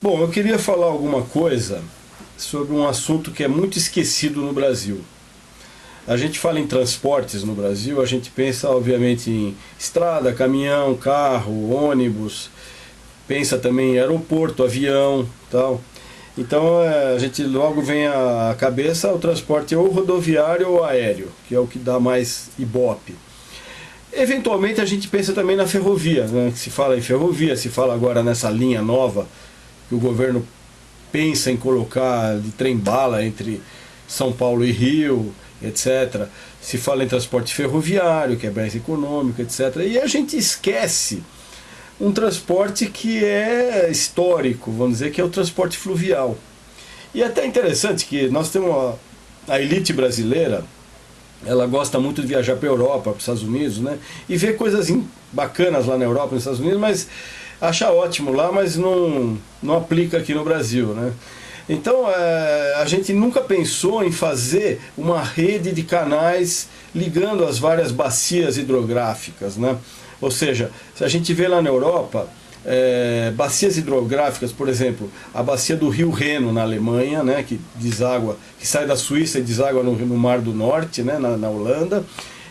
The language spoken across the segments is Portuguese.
Bom, eu queria falar alguma coisa sobre um assunto que é muito esquecido no Brasil. A gente fala em transportes no Brasil, a gente pensa obviamente em estrada, caminhão, carro, ônibus, pensa também em aeroporto, avião, tal. Então a gente logo vem à cabeça o transporte ou rodoviário ou aéreo, que é o que dá mais ibope. Eventualmente a gente pensa também na ferrovia, né? Se fala em ferrovia, se fala agora nessa linha nova que o governo pensa em colocar de trem-bala entre São Paulo e Rio, etc. Se fala em transporte ferroviário, que é mais econômico, etc. E a gente esquece um transporte que é histórico, vamos dizer, que é o transporte fluvial. E é até interessante que nós temos a elite brasileira, ela gosta muito de viajar para a Europa, para os Estados Unidos, né? E ver coisas bacanas lá na Europa, nos Estados Unidos, mas acha ótimo lá, mas não aplica aqui no Brasil, né? Então a gente nunca pensou em fazer uma rede de canais ligando as várias bacias hidrográficas, né? Ou seja, se a gente vê lá na Europa, bacias hidrográficas, por exemplo, a bacia do Rio Reno na Alemanha, né, que deságua, que sai da Suíça e deságua no Mar do Norte, né, na Holanda,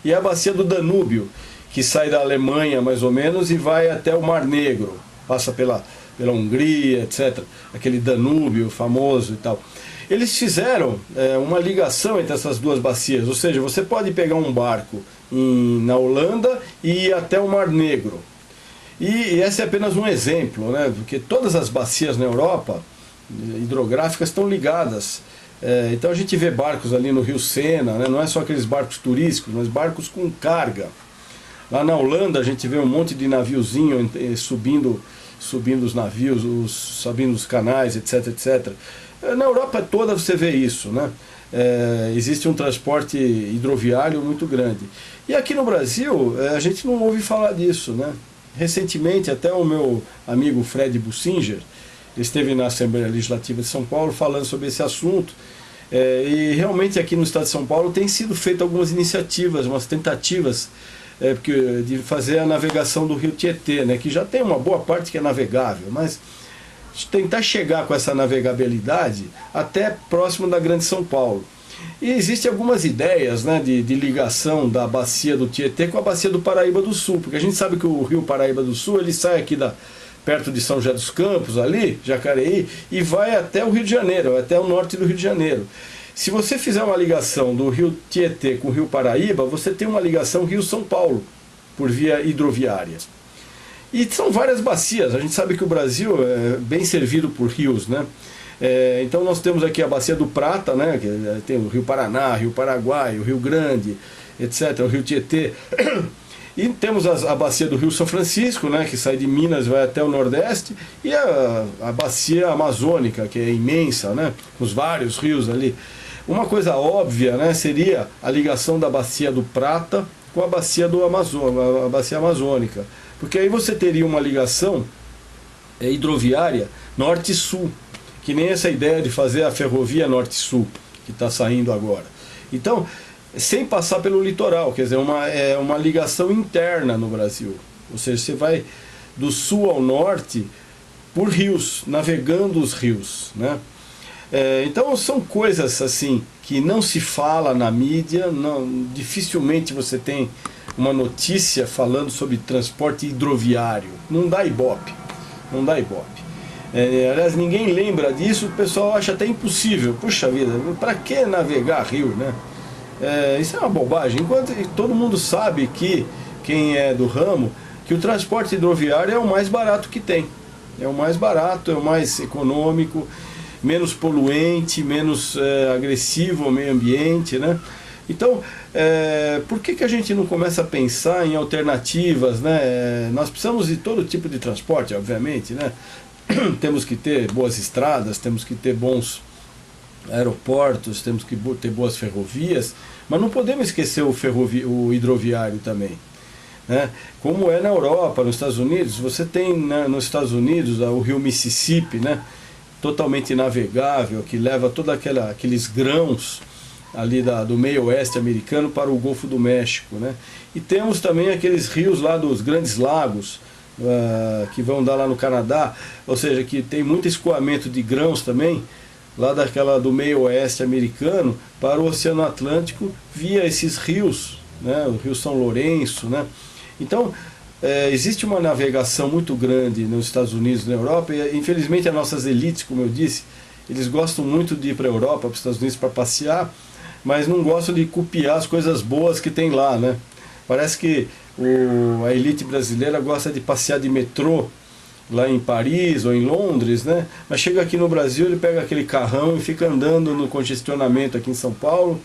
e a bacia do Danúbio, que sai da Alemanha mais ou menos e vai até o Mar Negro, passa pela Hungria, etc. Aquele Danúbio famoso e tal. Eles fizeram uma ligação entre essas duas bacias, ou seja, você pode pegar um barco na Holanda e ir até o Mar Negro. E esse é apenas um exemplo, né? Porque todas as bacias na Europa hidrográficas estão ligadas. Então a gente vê barcos ali no Rio Sena, né? Não é só aqueles barcos turísticos, mas barcos com carga. Lá na Holanda a gente vê um monte de naviozinho subindo os navios, subindo os canais, etc, etc. Na Europa toda você vê isso, né? Existe um transporte hidroviário muito grande. E aqui no Brasil a gente não ouve falar disso, né? Recentemente até o meu amigo Fred Bussinger esteve na Assembleia Legislativa de São Paulo falando sobre esse assunto. E realmente aqui no estado de São Paulo tem sido feito algumas iniciativas, umas tentativas de fazer a navegação do Rio Tietê, né, que já tem uma boa parte que é navegável, mas tentar chegar com essa navegabilidade até próximo da Grande São Paulo. E existem algumas ideias, né, de ligação da bacia do Tietê com a bacia do Paraíba do Sul, porque a gente sabe que o rio Paraíba do Sul ele sai aqui perto de São José dos Campos, ali, Jacareí, e vai até o Rio de Janeiro, até o norte do Rio de Janeiro. Se você fizer uma ligação do rio Tietê com o rio Paraíba, você tem uma ligação Rio-São Paulo, por via hidroviária. E são várias bacias, a gente sabe que o Brasil é bem servido por rios, né? Então nós temos aqui a bacia do Prata, né? Que tem o Rio Paraná, Rio Paraguai, o Rio Grande, etc., o Rio Tietê. E temos a bacia do Rio São Francisco, né? Que sai de Minas e vai até o Nordeste, e a bacia amazônica, que é imensa, né? Com os vários rios ali. Uma coisa óbvia, né, seria a ligação da bacia do Prata com a bacia do a bacia amazônica, porque aí você teria uma ligação hidroviária norte-sul, que nem essa ideia de fazer a ferrovia norte-sul que está saindo agora. Então, sem passar pelo litoral, quer dizer, uma ligação interna no Brasil, ou seja, você vai do sul ao norte por rios, navegando os rios, né? Então são coisas assim que não se fala na mídia, dificilmente você tem uma notícia falando sobre transporte hidroviário, não dá ibope, não dá ibope. Aliás, ninguém lembra disso, o pessoal acha até impossível. Puxa vida, para que navegar rio, né? Isso é uma bobagem, enquanto todo mundo sabe que, quem é do ramo, que o transporte hidroviário é o mais barato que tem, é o mais barato, é o mais econômico, menos poluente, menos agressivo ao meio ambiente, né? Então, por que a gente não começa a pensar em alternativas, né? Nós precisamos de todo tipo de transporte, obviamente, né? Temos que ter boas estradas, temos que ter bons aeroportos, temos que ter boas ferrovias, mas não podemos esquecer o hidroviário também, né? Como é na Europa, nos Estados Unidos, você tem, né, nos Estados Unidos o rio Mississippi, né? Totalmente navegável, que leva todos aqueles grãos ali do meio oeste americano para o Golfo do México, né? E temos também aqueles rios lá dos Grandes Lagos, que vão dar lá no Canadá, ou seja, que tem muito escoamento de grãos também, lá do meio oeste americano, para o Oceano Atlântico, via esses rios, né, o Rio São Lourenço, né? Então, existe uma navegação muito grande nos Estados Unidos e na Europa, e infelizmente as nossas elites, como eu disse, eles gostam muito de ir para a Europa, para os Estados Unidos para passear, mas não gostam de copiar as coisas boas que tem lá, né? Parece que a elite brasileira gosta de passear de metrô lá em Paris ou em Londres, né? Mas chega aqui no Brasil, ele pega aquele carrão e fica andando no congestionamento aqui em São Paulo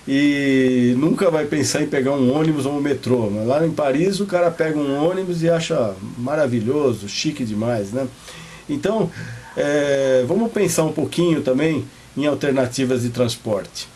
e nunca vai pensar em pegar um ônibus ou um metrô. Mas lá em Paris o cara pega um ônibus e acha maravilhoso, chique demais, né? Então, vamos pensar um pouquinho também em alternativas de transporte.